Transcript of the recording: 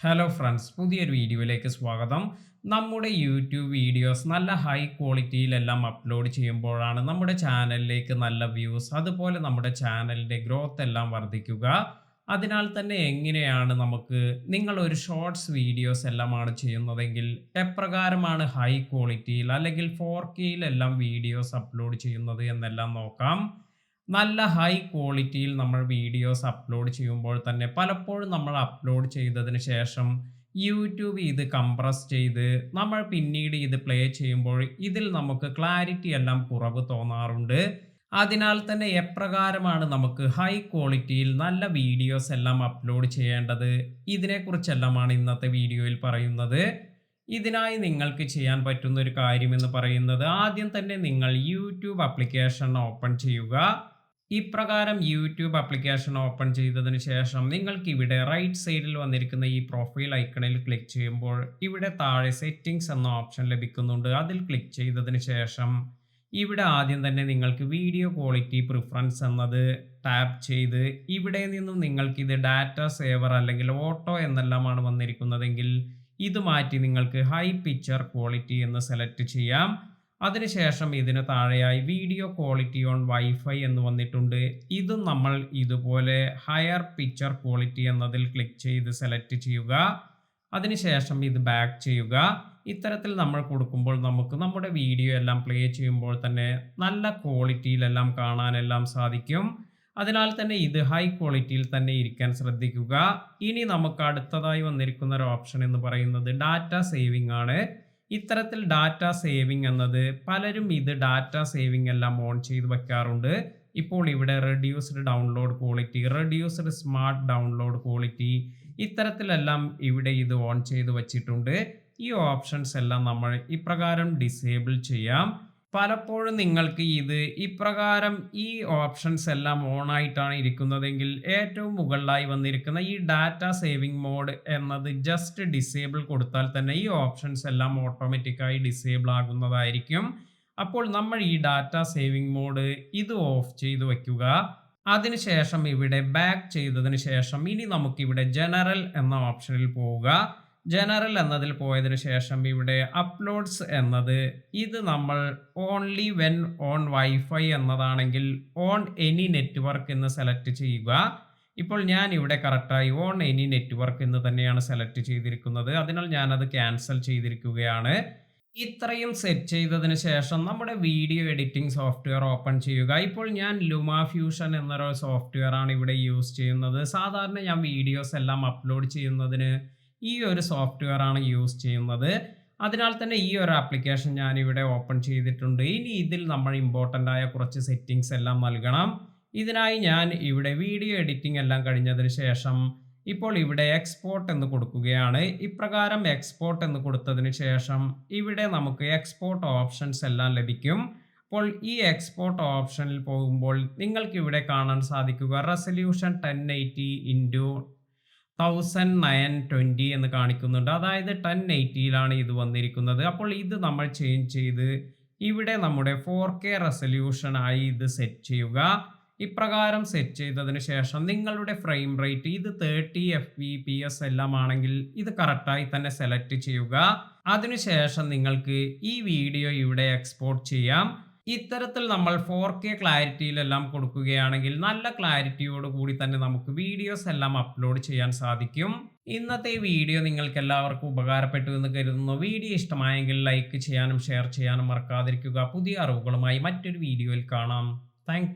Hello friends, പുതിയൊരു വീഡിയോയിലേക്ക് സ്വാഗതം. നമ്മുടെ യൂട്യൂബ് വീഡിയോസ് നല്ല ഹൈ ക്വാളിറ്റിയിലെല്ലാം അപ്ലോഡ് ചെയ്യുമ്പോഴാണ് നമ്മുടെ ചാനലിലേക്ക് നല്ല വ്യൂസ്, അതുപോലെ നമ്മുടെ ചാനലിൻ്റെ ഗ്രോത്ത് എല്ലാം വർദ്ധിക്കുക. അതിനാൽ തന്നെ എങ്ങനെയാണ് നിങ്ങൾ ഒരു ഷോർട്സ് വീഡിയോസ് എല്ലാമാണ് ചെയ്യുന്നതെങ്കിൽ എപ്രകാരമാണ് ഹൈ ക്വാളിറ്റിയിൽ അല്ലെങ്കിൽ 4Kയിലെല്ലാം വീഡിയോസ് അപ്ലോഡ് ചെയ്യുന്നത് എന്നെല്ലാം നോക്കാം. നല്ല ഹൈ ക്വാളിറ്റിയിൽ നമ്മൾ വീഡിയോസ് അപ്ലോഡ് ചെയ്യുമ്പോൾ തന്നെ പലപ്പോഴും നമ്മൾ അപ്ലോഡ് ചെയ്തതിന് ശേഷം യൂട്യൂബ് ഇത് കംപ്രസ് ചെയ്ത് നമ്മൾ പിന്നീട് ഇത് പ്ലേ ചെയ്യുമ്പോൾ ഇതിൽ നമുക്ക് ക്ലാരിറ്റി എല്ലാം കുറവ് തോന്നാറുണ്ട്. അതിനാൽ തന്നെ എപ്രകാരമാണ് നമുക്ക് ഹൈ ക്വാളിറ്റിയിൽ നല്ല വീഡിയോസ് എല്ലാം അപ്ലോഡ് ചെയ്യേണ്ടത്, ഇതിനെക്കുറിച്ചെല്ലാമാണ് ഇന്നത്തെ വീഡിയോയിൽ പറയുന്നത്. ഇതിനായി നിങ്ങൾക്ക് ചെയ്യാൻ പറ്റുന്ന ഒരു കാര്യം എന്ന് പറയുന്നത്, ആദ്യം തന്നെ നിങ്ങൾ യൂട്യൂബ് ആപ്ലിക്കേഷൻ ഓപ്പൺ ചെയ്യുക. ഇപ്രകാരം യൂട്യൂബ് ആപ്ലിക്കേഷൻ ഓപ്പൺ ചെയ്തതിന് ശേഷം നിങ്ങൾക്ക് ഇവിടെ റൈറ്റ് സൈഡിൽ വന്നിരിക്കുന്ന ഈ പ്രൊഫൈൽ ഐക്കണിൽ ക്ലിക്ക് ചെയ്യുമ്പോൾ ഇവിടെ താഴെ സെറ്റിംഗ്സ് എന്ന ഓപ്ഷൻ ലഭിക്കുന്നുണ്ട്. അതിൽ ക്ലിക്ക് ചെയ്തതിന് ശേഷം ഇവിടെ ആദ്യം തന്നെ നിങ്ങൾക്ക് വീഡിയോ ക്വാളിറ്റി പ്രിഫറൻസ് എന്നത് ടാപ്പ് ചെയ്ത് ഇവിടെ നിന്നും നിങ്ങൾക്ക് ഇത് ഡാറ്റ സേവർ അല്ലെങ്കിൽ ഓട്ടോ എന്നെല്ലാമാണ് വന്നിരിക്കുന്നതെങ്കിൽ ഇത് മാറ്റി നിങ്ങൾക്ക് ഹൈ പിക്ചർ ക്വാളിറ്റി എന്ന് സെലക്ട് ചെയ്യാം. അതിനുശേഷം ഇതിന് താഴെയായി വീഡിയോ ക്വാളിറ്റി ഓൺ വൈഫൈ എന്ന് വന്നിട്ടുണ്ട്. ഇതും നമ്മൾ ഇതുപോലെ ഹയർ പിക്ചർ ക്വാളിറ്റി എന്നതിൽ ക്ലിക്ക് ചെയ്ത് സെലക്ട് ചെയ്യുക. അതിനുശേഷം ഇത് ബാക്ക് ചെയ്യുക. ഇത്തരത്തിൽ നമ്മൾ കൊടുക്കുമ്പോൾ നമുക്ക് നമ്മുടെ വീഡിയോ എല്ലാം പ്ലേ ചെയ്യുമ്പോൾ തന്നെ നല്ല ക്വാളിറ്റിയിലെല്ലാം കാണാനെല്ലാം സാധിക്കും. അതിനാൽ തന്നെ ഇത് ഹൈ ക്വാളിറ്റിയിൽ തന്നെ ഇരിക്കാൻ ശ്രദ്ധിക്കുക. ഇനി നമുക്ക് അടുത്തതായി വന്നിരിക്കുന്ന ഒരു ഓപ്ഷൻ എന്ന് പറയുന്നത് ഡാറ്റ സേവിംഗ് ആണ്. ഇത്തരത്തിൽ ഡാറ്റ സേവിംഗ് എന്നത് പലരും ഇത് ഡാറ്റ സേവിംഗ് എല്ലാം ഓൺ ചെയ്ത് വെക്കാറുണ്ട്. ഇപ്പോൾ ഇവിടെ reduced download quality, reduced smart download quality, ഇത്തരത്തിലെല്ലാം ഇവിടെ ഇത് ഓൺ ചെയ്ത് വച്ചിട്ടുണ്ട്. ഈ ഓപ്ഷൻസ് എല്ലാം നമ്മൾ ഇപ്രകാരം ഡിസേബിൾ ചെയ്യാം. പലപ്പോഴും നിങ്ങൾക്ക് ഇത് ഇപ്രകാരം ഈ ഓപ്ഷൻസ് എല്ലാം ഓൺ ആയിട്ടാണ് ഇരിക്കുന്നതെങ്കിൽ ഏറ്റവും മുകളിലായി വന്നിരിക്കുന്ന ഈ ഡാറ്റ സേവിംഗ് മോഡ് എന്നത് ജസ്റ്റ് ഡിസേബിൾ കൊടുത്താൽ തന്നെ ഈ ഓപ്ഷൻസ് എല്ലാം ഓട്ടോമാറ്റിക്കായി ഡിസേബിൾ ആകുന്നതായിരിക്കും. അപ്പോൾ നമ്മൾ ഈ ഡാറ്റ സേവിംഗ് മോഡ് ഇത് ഓഫ് ചെയ്ത് വയ്ക്കുക. അതിനുശേഷം ഇവിടെ ബാക്ക് ചെയ്തതിന് ശേഷം ഇനി നമുക്കിവിടെ ജനറൽ എന്ന ഓപ്ഷനിൽ പോവുക. ജനറൽ എന്നതിൽ പോയതിനു ശേഷം ഇവിടെ അപ്ലോഡ്സ് എന്നത് ഇത് നമ്മൾ ഓൺലി വെൻ ഓൺ വൈഫൈ എന്നതാണെങ്കിൽ ഓൺ എനി നെറ്റ്വർക്ക് എന്ന് സെലക്ട് ചെയ്യുക. ഇപ്പോൾ ഞാൻ ഇവിടെ കറക്റ്റായി ഓൺ എനി നെറ്റ്വർക്ക് എന്ന് തന്നെയാണ് സെലക്ട് ചെയ്തിരിക്കുന്നത്. അതിനാൽ ഞാനത് ക്യാൻസൽ ചെയ്തിരിക്കുകയാണ്. ഇത്രയും സെറ്റ് ചെയ്തതിന് ശേഷം നമ്മുടെ വീഡിയോ എഡിറ്റിംഗ് സോഫ്റ്റ്വെയർ ഓപ്പൺ ചെയ്യുക. ഇപ്പോൾ ഞാൻ ലുമ ഫ്യൂഷൻ എന്നൊരു സോഫ്റ്റ്വെയർ ആണ് ഇവിടെ യൂസ് ചെയ്യുന്നത്. സാധാരണ ഞാൻ വീഡിയോസ് എല്ലാം അപ്ലോഡ് ചെയ്യുന്നതിന് ഈ ഒരു സോഫ്റ്റ്വെയർ ആണ് യൂസ് ചെയ്യുന്നത്. അതിനാൽ തന്നെ ഈ ഒരു ആപ്ലിക്കേഷൻ ഞാൻ ഇവിടെ ഓപ്പൺ ചെയ്തിട്ടുണ്ട്. ഇനി ഇതിൽ നമ്മൾ ഇമ്പോർട്ടൻ്റ് ആയ കുറച്ച് സെറ്റിംഗ്സ് എല്ലാം നൽകണം. ഇതിനായി ഞാൻ ഇവിടെ വീഡിയോ എഡിറ്റിംഗ് എല്ലാം കഴിഞ്ഞതിന് ശേഷം ഇപ്പോൾ ഇവിടെ എക്സ്പോർട്ട് എന്ന് കൊടുക്കുകയാണ്. ഇപ്രകാരം എക്സ്പോർട്ട് എന്ന് കൊടുത്തതിന് ശേഷം ഇവിടെ നമുക്ക് എക്സ്പോർട്ട് ഓപ്ഷൻസ് എല്ലാം ലഭിക്കും. അപ്പോൾ ഈ എക്സ്പോർട്ട് ഓപ്ഷനിൽ പോകുമ്പോൾ നിങ്ങൾക്ക് ഇവിടെ കാണാൻ സാധിക്കുക റെസല്യൂഷൻ 1080x1920 എന്ന് കാണിക്കുന്നുണ്ട്. അതായത് 1080യിലാണ് ഇത് വന്നിരിക്കുന്നത്. അപ്പോൾ ഇത് നമ്മൾ ചേഞ്ച് ചെയ്ത് ഇവിടെ നമ്മുടെ 4K റെസല്യൂഷനായി ഇത് സെറ്റ് ചെയ്യുക. ഇപ്രകാരം സെറ്റ് ചെയ്തതിന് ശേഷം നിങ്ങളുടെ ഫ്രെയിം റേറ്റ് ഇത് 30 fps എല്ലാം ആണെങ്കിൽ ഇത് കറക്റ്റായി തന്നെ സെലക്ട് ചെയ്യുക. അതിനുശേഷം നിങ്ങൾക്ക് ഈ വീഡിയോ ഇവിടെ എക്സ്പോർട്ട് ചെയ്യാം. ഇത്തരത്തിൽ നമ്മൾ 4K ക്ലാരിറ്റിയിലെല്ലാം കൊടുക്കുകയാണെങ്കിൽ നല്ല ക്ലാരിറ്റിയോട് കൂടി തന്നെ നമുക്ക് വീഡിയോസ് എല്ലാം അപ്ലോഡ് ചെയ്യാൻ സാധിക്കും. ഇന്നത്തെ വീഡിയോ നിങ്ങൾക്ക് എല്ലാവർക്കും ഉപകാരപ്പെട്ടു എന്ന് കരുതുന്നു. വീഡിയോ ഇഷ്ടമായെങ്കിൽ ലൈക്ക് ചെയ്യാനും ഷെയർ ചെയ്യാനും മറക്കാതിരിക്കുക. പുതിയ അറിവുകളുമായി മറ്റൊരു വീഡിയോയിൽ കാണാം. താങ്ക്